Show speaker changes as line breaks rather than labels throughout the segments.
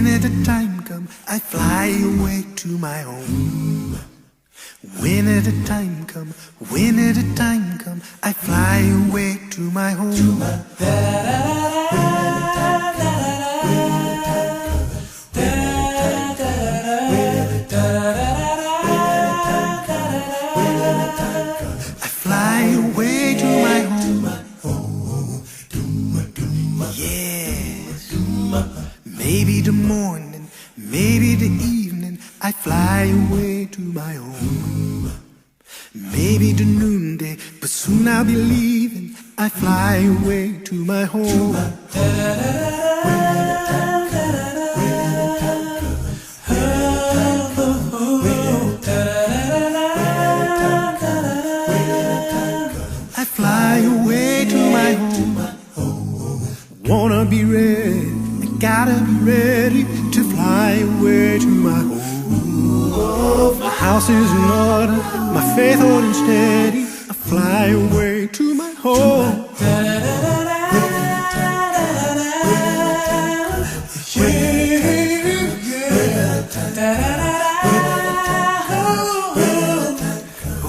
When the time comes, I fly away to my home. When the time comes, I fly away to my home. I fly away to my home. Yes. Maybe the morning, maybe the evening, I fly away to my home. Maybe the noonday, but soon I'll be leaving. I fly away to my home. I fly away to my home. Wanna be ready, I gotta be ready to fly away to my home. My house is in order, my faith holding steady. I fly away to my home.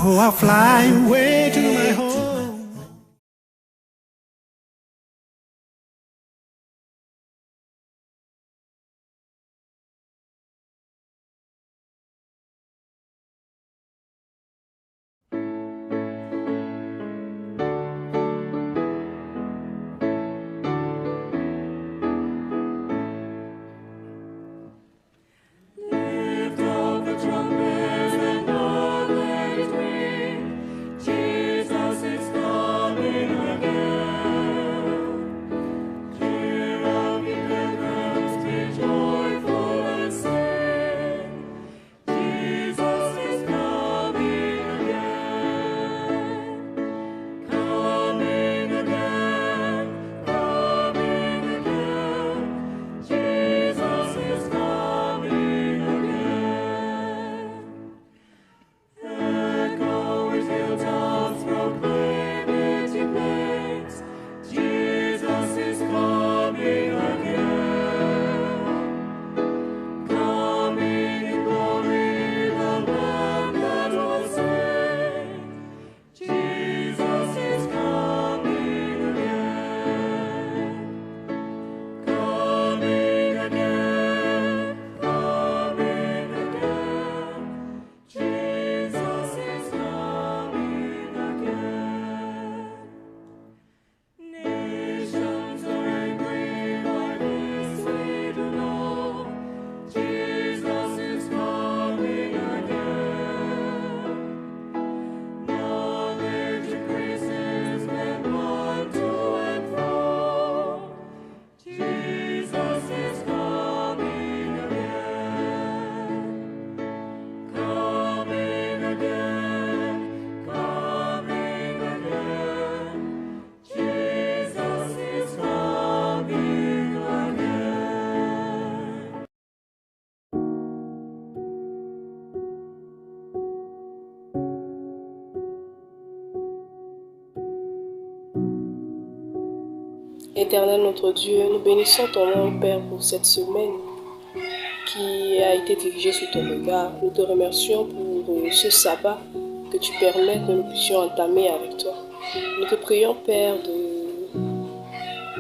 Oh, I'll fly away to my home.
Éternel notre Dieu, nous bénissons ton nom, Père, pour cette semaine qui a été dirigée sous ton regard. Nous te remercions pour ce sabbat que tu permets que nous puissions entamer avec toi. Nous te prions, Père,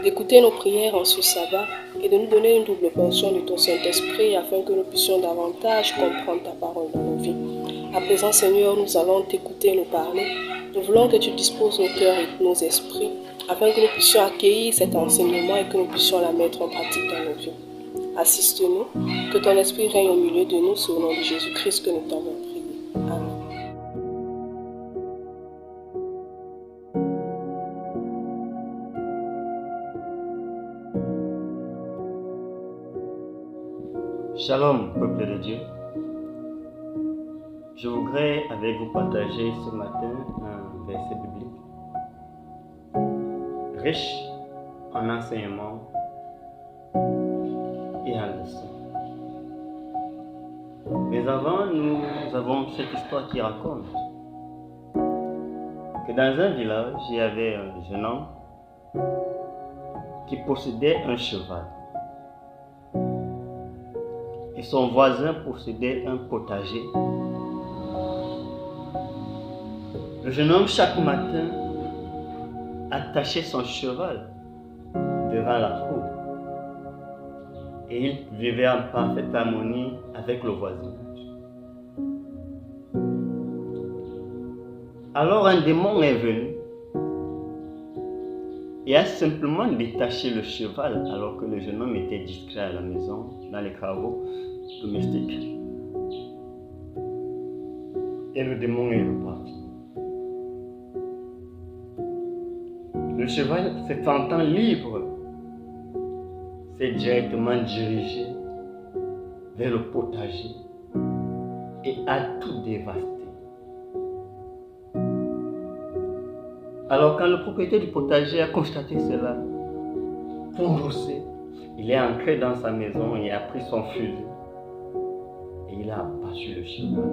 d'écouter nos prières en ce sabbat et de nous donner une double portion de ton Saint-Esprit afin que nous puissions davantage comprendre ta parole dans nos vies. À présent, Seigneur, nous allons t'écouter nous parler. Nous voulons que tu disposes nos cœurs et nos esprits afin que nous puissions accueillir cet enseignement et que nous puissions la mettre en pratique dans nos vies. Assiste-nous, que ton esprit règne au milieu de nous, c'est au nom de Jésus-Christ que nous t'avons prié. Amen.
Shalom, peuple de Dieu. Je voudrais avec vous partager ce matin un verset biblique riche en enseignements et en leçons. Mais avant, nous avons cette histoire qui raconte que dans un village, il y avait un jeune homme qui possédait un cheval. et son voisin possédait un potager. Le jeune homme, chaque matin, attachait son cheval devant la cour et il vivait en parfaite harmonie avec le voisinage. Alors un démon est venu et a simplement détaché le cheval alors que le jeune homme était discret à la maison dans les travaux domestiques. Et le démon est reparti. Le cheval, se sentant libre, s'est directement dirigé vers le potager et a tout dévasté. Alors quand le propriétaire du potager a constaté cela, courroucé, il est entré dans sa maison et a pris son fusil et il a abattu le cheval.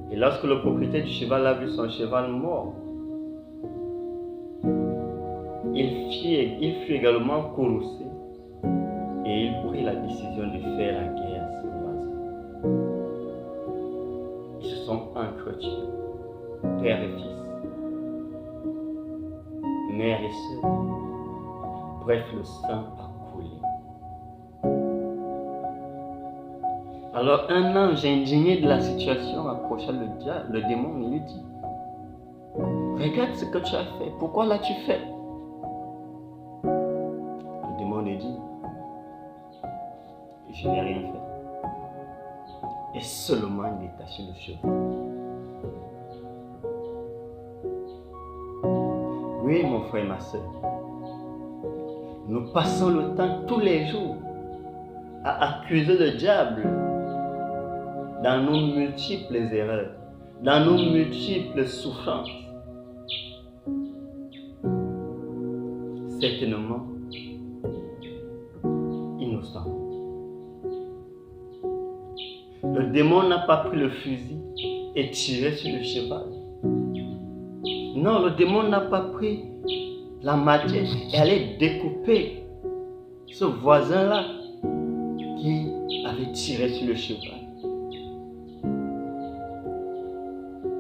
Et lorsque le propriétaire du cheval a vu son cheval mort, il fut également courroucé et il prit la décision de faire la guerre à ses voisins. Ils se sont entretués, père et fils, mère et sœur. Bref, le sang a coulé. Alors un ange indigné de la situation approcha le démon et lui dit: regarde ce que tu as fait, pourquoi l'as-tu fait? Le démon lui dit: je n'ai rien fait, et seulement détaché le cheval. Oui, mon frère et ma soeur, nous passons le temps tous les jours à accuser le diable dans nos multiples erreurs, dans nos multiples souffrances. Certainement, innocent. Le démon n'a pas pris le fusil et tiré sur le cheval. Non, le démon n'a pas pris la machette et allé découper ce voisin-là qui avait tiré sur le cheval.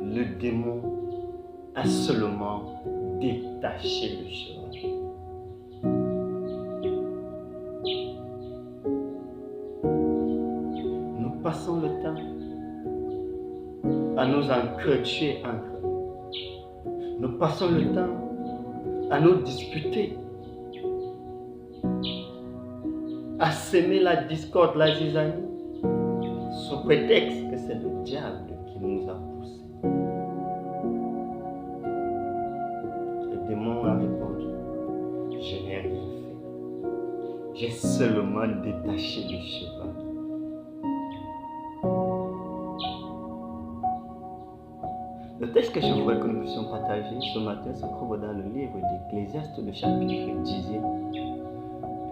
Le démon a seulement détaché le cheval. Nous passons le temps à nous entretuer entre nous. Nous passons le temps à nous disputer, à s'aimer la discorde, la zizanie, sous prétexte que c'est le diable qui nous a poussés. Le démon a répondu: je n'ai rien fait, j'ai seulement détaché le cheval. Le texte que je voudrais que nous puissions partager ce matin se trouve dans le livre d'Ecclésiaste, le chapitre 10,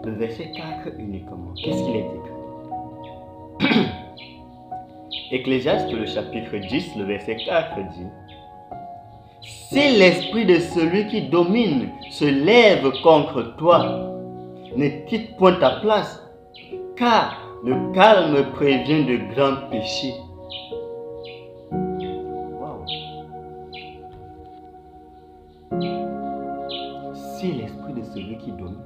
le verset 4 uniquement. Qu'est-ce qu'il est écrit? Ecclésiaste, le chapitre 10, le verset 4 dit: si l'esprit de celui qui domine se lève contre toi, ne quitte point ta place, car le calme prévient de grands péchés. Si l'esprit de celui qui domine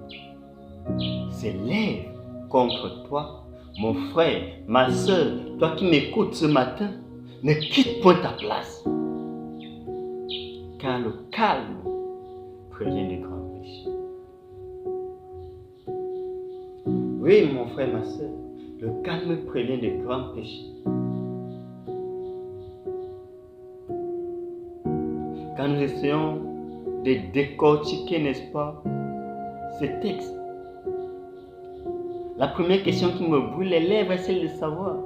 s'élève contre toi, mon frère, ma soeur, toi qui m'écoutes ce matin, ne quitte point ta place, car le calme prévient de grands péchés. Oui, mon frère, ma soeur, le calme prévient de grands péchés. Quand nous essayons de décortiquer, n'est-ce pas, ces textes, la première question qui me brûle les lèvres est celle de savoir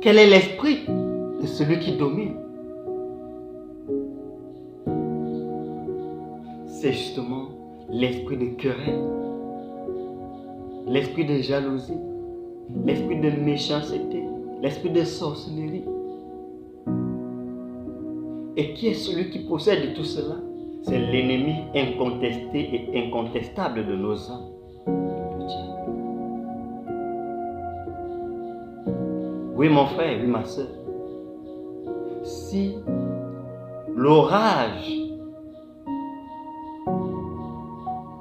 quel est l'esprit de celui qui domine. C'est justement l'esprit de querelle, l'esprit de jalousie, l'esprit de méchanceté, l'esprit de sorcellerie. Et qui est celui qui possède tout cela? C'est l'ennemi incontesté et incontestable de nos âmes, le diable. Oui, mon frère, oui, ma soeur. Si l'orage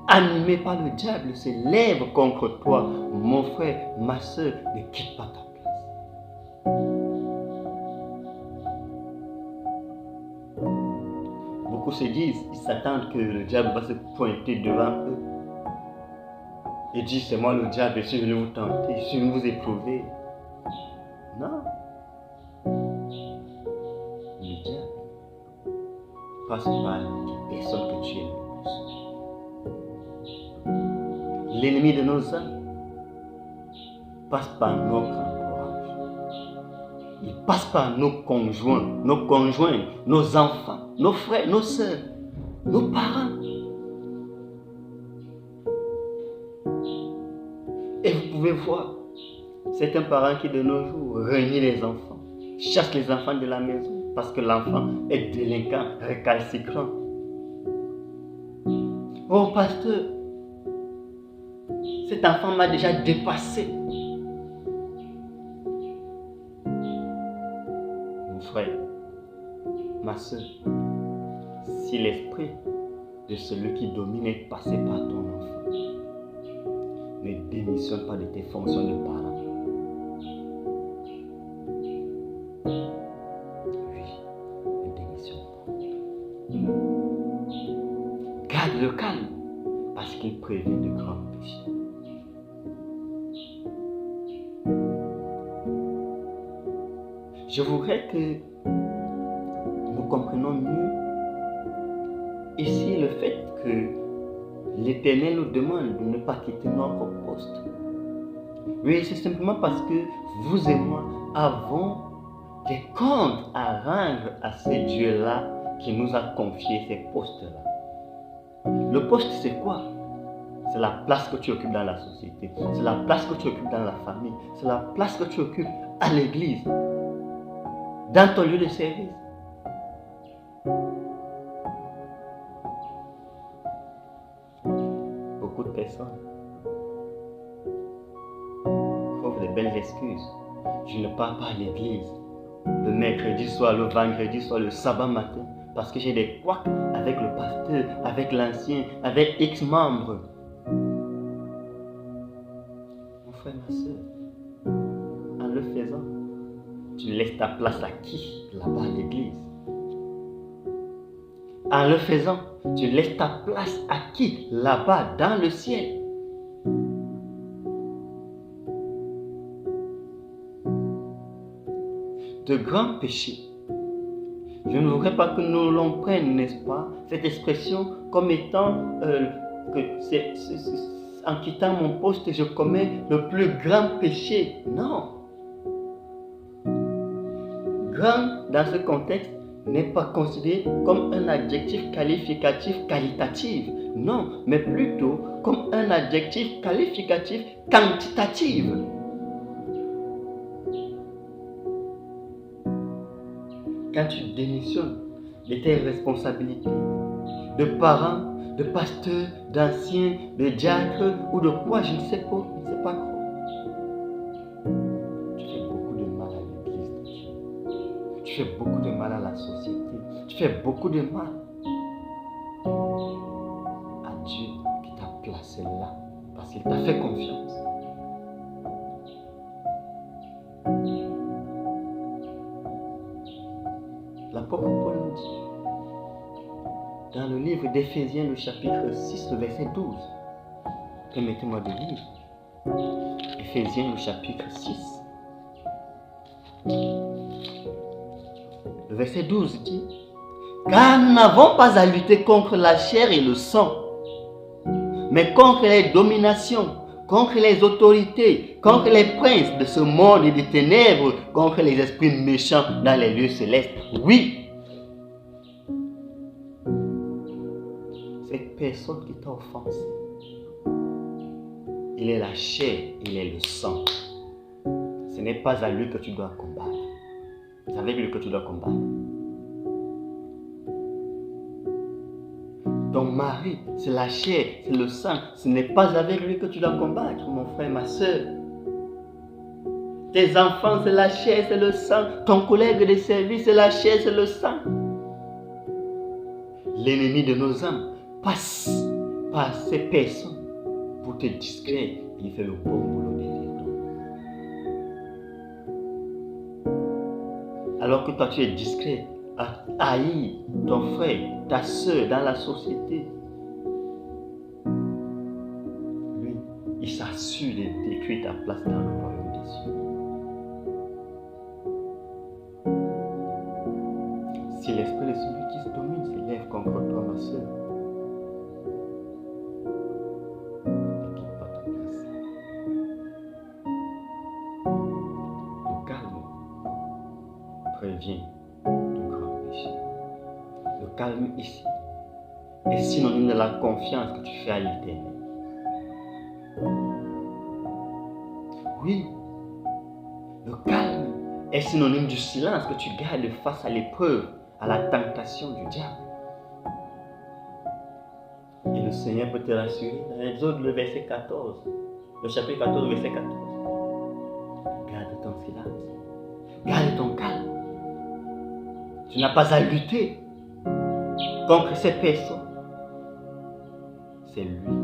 animé par le diable se lève contre toi, mon frère, ma soeur, ne quitte pas ta place. Beaucoup se disent, ils s'attendent que le diable va se pointer devant eux et dire, c'est moi le diable, je suis venu vous tenter, je suis venu vous éprouver. Non. Le diable passe par la personne que tu aimes le plus. L'ennemi de nos âmes passe par notre entourage. Il passe par nos conjoints, nos enfants, nos frères, nos soeurs, nos parents. Et vous pouvez voir, c'est un parent qui de nos jours renie les enfants, chasse les enfants de la maison parce que l'enfant est délinquant, récalcitrant. Oh pasteur, cet enfant m'a déjà dépassé. Mon frère, ma soeur, si l'esprit de celui qui domine est passé par ton enfant, ne démissionne pas de tes fonctions de parent. Oui, ne démissionne pas. Garde le calme parce qu'il prévient de grands péchés. Je voudrais que nous comprenions mieux ici le fait que l'Éternel nous demande de ne pas quitter notre poste. Oui, c'est simplement parce que vous et moi avons des comptes à rendre à ce Dieu-là qui nous a confié ces postes-là. Le poste, c'est quoi? C'est la place que tu occupes dans la société, c'est la place que tu occupes dans la famille, c'est la place que tu occupes à l'église, dans ton lieu de service. Beaucoup de personnes trouvent de belles excuses. Je ne pars pas à l'église le mercredi soir, le vendredi soir, le sabbat matin, parce que j'ai des couacs avec le pasteur, avec l'ancien, avec X membres. Mon frère, ma soeur, en le faisant, tu laisses ta place à qui là-bas à l'église? En le faisant, tu laisses ta place à qui là-bas dans le ciel? De grands péchés. Je ne voudrais pas que nous l'on prenne, n'est-ce pas, cette expression comme étant en quittant mon poste, je commets le plus grand péché. Non. Grand dans ce contexte n'est pas considéré comme un adjectif qualificatif qualitatif. Non, mais plutôt comme un adjectif qualificatif quantitatif. Quand tu démissionnes de tes responsabilités de parents, de pasteurs, d'anciens, de diacres ou de quoi, je ne sais pas quoi. Tu fais beaucoup de mal à l'église de Dieu. Tu fais beaucoup de mal à la société. Tu fais beaucoup de mal à Dieu qui t'a placé là parce qu'il t'a fait confiance. L'apôtre Paul nous dit dans le livre d'Éphésiens, le chapitre 6, le verset 12. Permettez-moi de lire. Éphésiens, le chapitre 6. Le verset 12 dit: car nous n'avons pas à lutter contre la chair et le sang, mais contre les dominations, contre les autorités, contre les princes de ce monde et des ténèbres, contre les esprits méchants dans les lieux célestes. Oui, cette personne qui t'a offensé, il est la chair, il est le sang. Ce n'est pas à lui que tu dois combattre. C'est avec lui que tu dois combattre. Ton mari, c'est la chair, c'est le sang. Ce n'est pas avec lui que tu dois combattre, mon frère, ma soeur. Tes enfants, c'est la chair, c'est le sang. Ton collègue de service, c'est la chair, c'est le sang. L'ennemi de nos âmes passe par ces personnes pour te distraire. Il fait le bon boulot derrière toi. Alors que toi, tu es discret, à haïr ton frère, ta soeur dans la société. Lui, il s'assure de détruire ta place dans le royaume des cieux. Si l'esprit de celui qui se domine s'élève contre toi, ma soeur, ne quitte pas ta place. Le calme prévient de grands péchés. Le calme ici est synonyme de la confiance que tu fais à l'Éternel. Oui, le calme est synonyme du silence que tu gardes face à l'épreuve, à la tentation du diable. Et le Seigneur peut te rassurer dans Exode, le verset 14, le chapitre 14, verset 14. Garde ton silence, garde ton calme. Tu n'as pas à lutter contre ces personnes. C'est lui,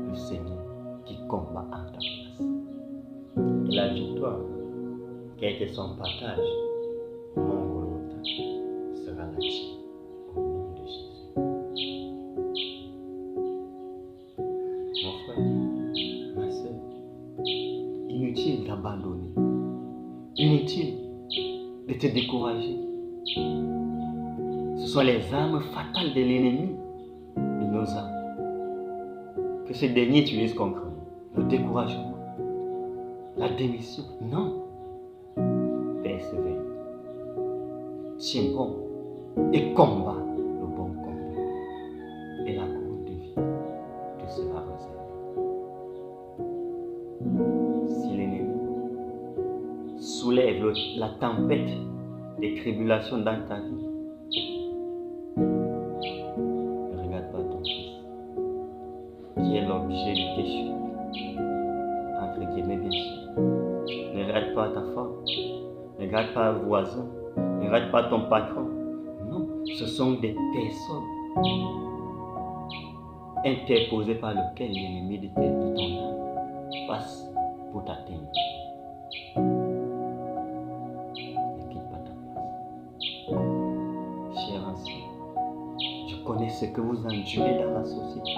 le Seigneur, qui combat en ta place. Et la victoire qui a été son partage, mon volontaire, sera la tienne au nom de Jésus. Mon frère, ma soeur, inutile d'abandonner, inutile de te décourager. Ce sont les armes fatales de l'ennemi de nos âmes que ce dernier utilise contre nous. Le découragement, la démission, non. Persévère, tiens bon et combat le bon combat. Et la couronne de vie te sera réservée. Si l'ennemi soulève la tempête des tribulations dans ta vie, ne regarde pas ton fils, qui est l'objet de tes chutes, entre guillemets bien sûr. Ne regarde pas ta femme, ne regarde pas un voisin, ne regarde pas ton patron. Non, ce sont des personnes interposées par lesquelles l'ennemi de ton âme passe pour t'atteindre. Ne quitte pas ta place. Cher ancien, je connais ce que vous endurez dans la société.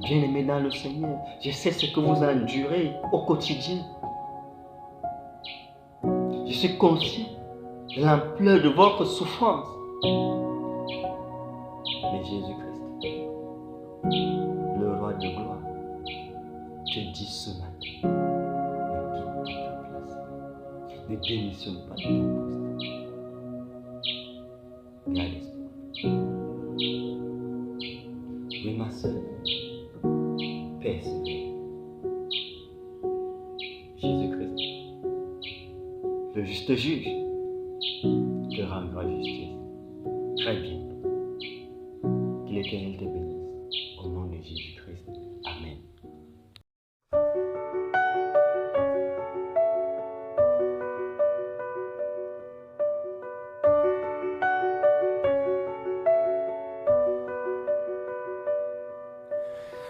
Bien-aimé dans le Seigneur, je sais ce que vous endurez au quotidien. Je suis conscient de l'ampleur de votre souffrance. Mais Jésus-Christ, le roi de gloire, te dit ce matin, ne quitte pas ta place, ne démissionne pas de ton poste. Garde espoir. Oui, ma soeur, persévère. Jésus-Christ, le juste juge, te rendra justice très bientôt. Que l'Éternel te bénisse. Au nom de Jésus-Christ. Amen.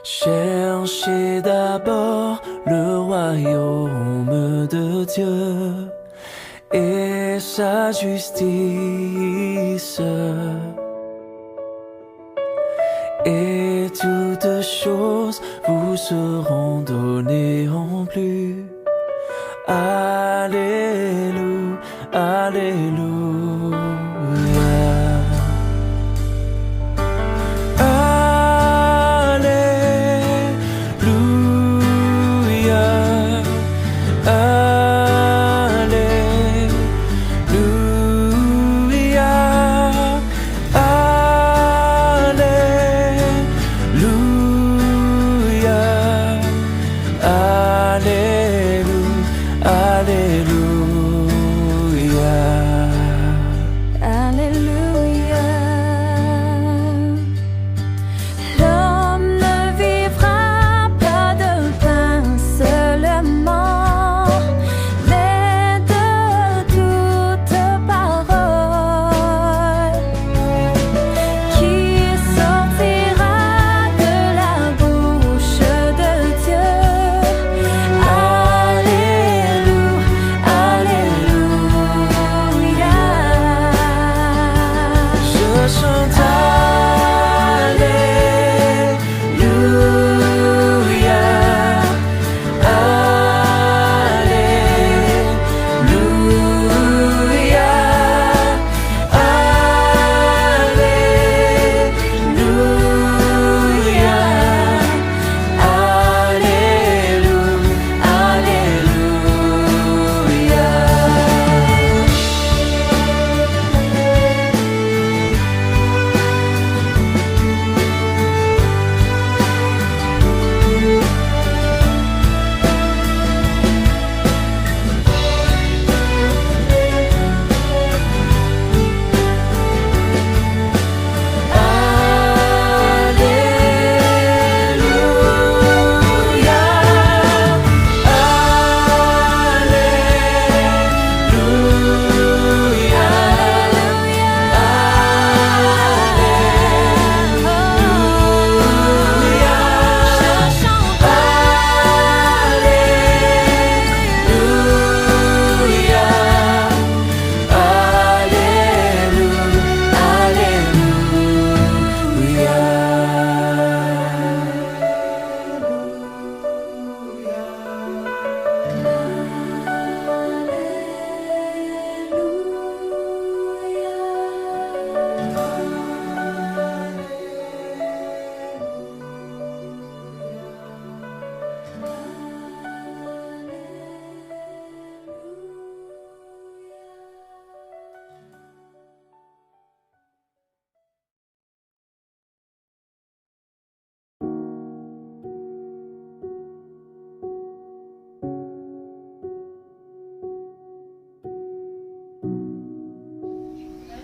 Cherchez d'abord le royaume de Dieu et sa justice, et toutes choses vous seront données en plus. Alléluia, alléluia. Alléluia,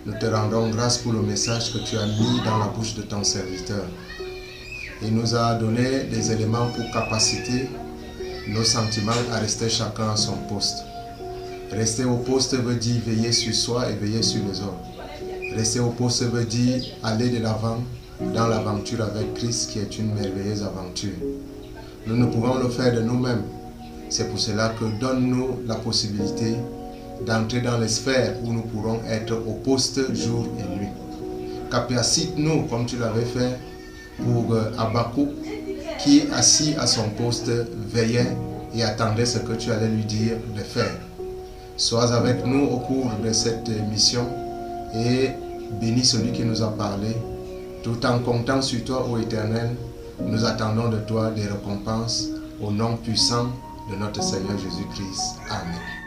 Nous te rendons grâce pour le message que tu as mis dans la bouche de ton serviteur. Il nous a donné des éléments pour capaciter nos sentiments à rester chacun à son poste. Rester au poste veut dire veiller sur soi et veiller sur les autres. Rester au poste veut dire aller de l'avant dans l'aventure avec Christ qui est une merveilleuse aventure. Nous ne pouvons le faire de nous-mêmes. C'est pour cela que donne-nous la possibilité d'entrer dans les sphères où nous pourrons être au poste jour et nuit. Capacite-nous comme tu l'avais fait pour Habakkuk qui, assis à son poste, veillait et attendait ce que tu allais lui dire de faire. Sois avec nous au cours de cette mission et bénis celui qui nous a parlé. Tout en comptant sur toi, ô Éternel, nous attendons de toi des récompenses au nom puissant de notre Seigneur Jésus-Christ. Amen.